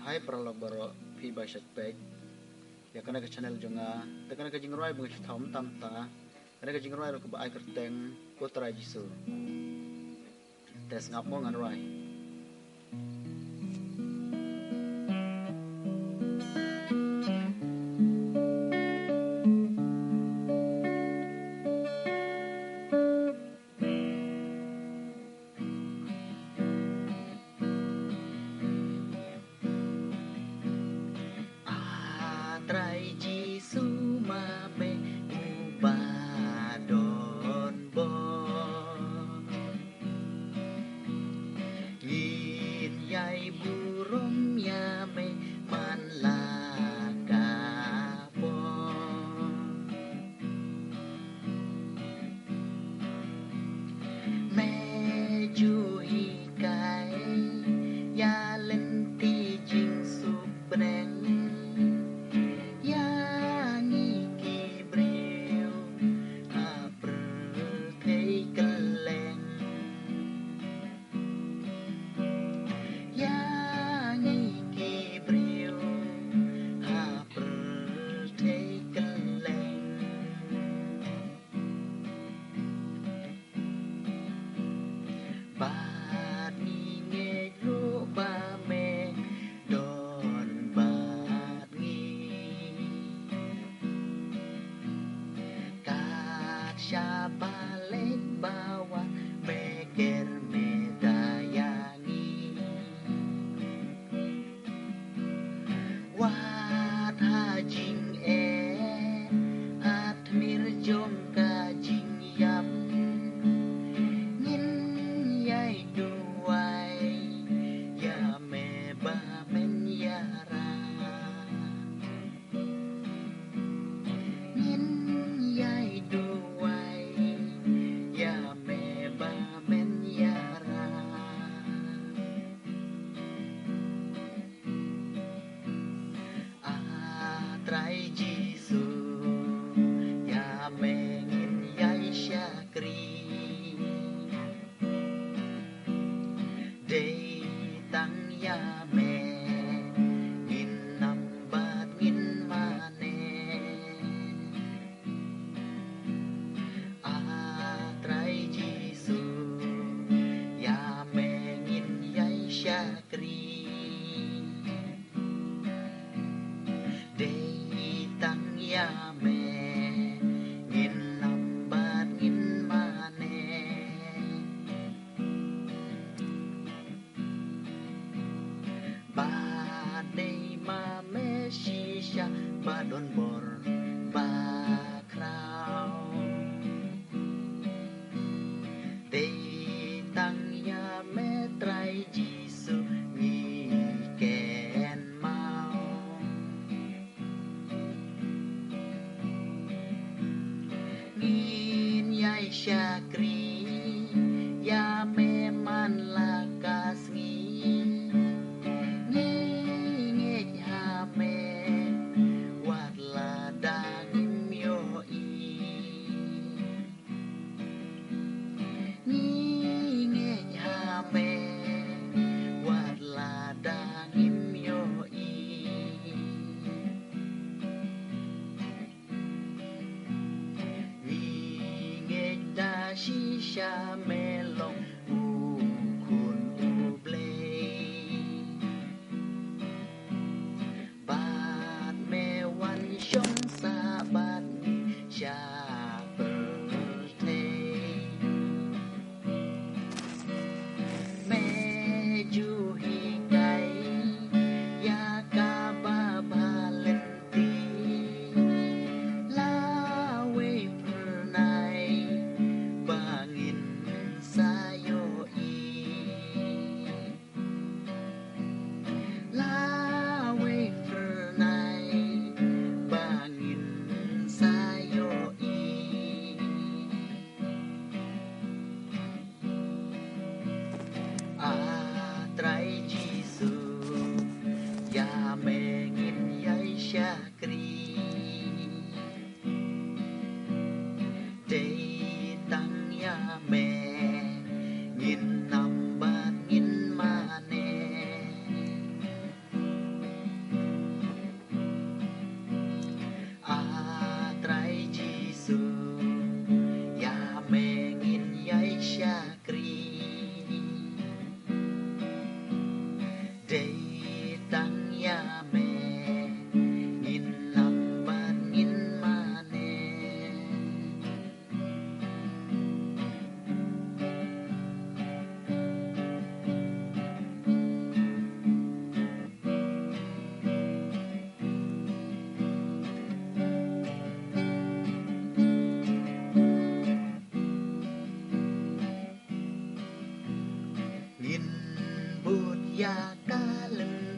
hai pralog baro phi ba shat pek ya kana ka channel jonga ta kana ka jingroi bu thom tam ta kana ka jingroi ro ka ba ai kerteng putra jisu tes ngap mo ngan rai trai jisu ma me ba don bo yin yai burung ya me man la ka bo me ju hi kai ya lên ti jing su breng Siapa lek bawa beker medayangi wat hajing at mirjong kajing yap nin yai duai ya me ba men yara nin yai duai ya me ba men yara trai jisu ya mengin yai syakri day tang ya me ngin nambat ngin mane trai jisu ya mengin yai syakri day tang ya me ngin nambat ngin mane ba day ma me shisha ba don bor ba krau day tang ya me trai jisu ngi ken mau ngin yai syakri ya meman lakas ngingit ha me wat ladang myo ngingit ha me wat ladang myo da shisha melong ukun ublei bat me wan shong sa bat sha birthday me ju hi kai ya ka ba valenti la we pernai bangin sayo lawe pernai bangin sayo trai jisu ya mengin yai syakri day tang ya me ngin nambat ngin mane ca lừng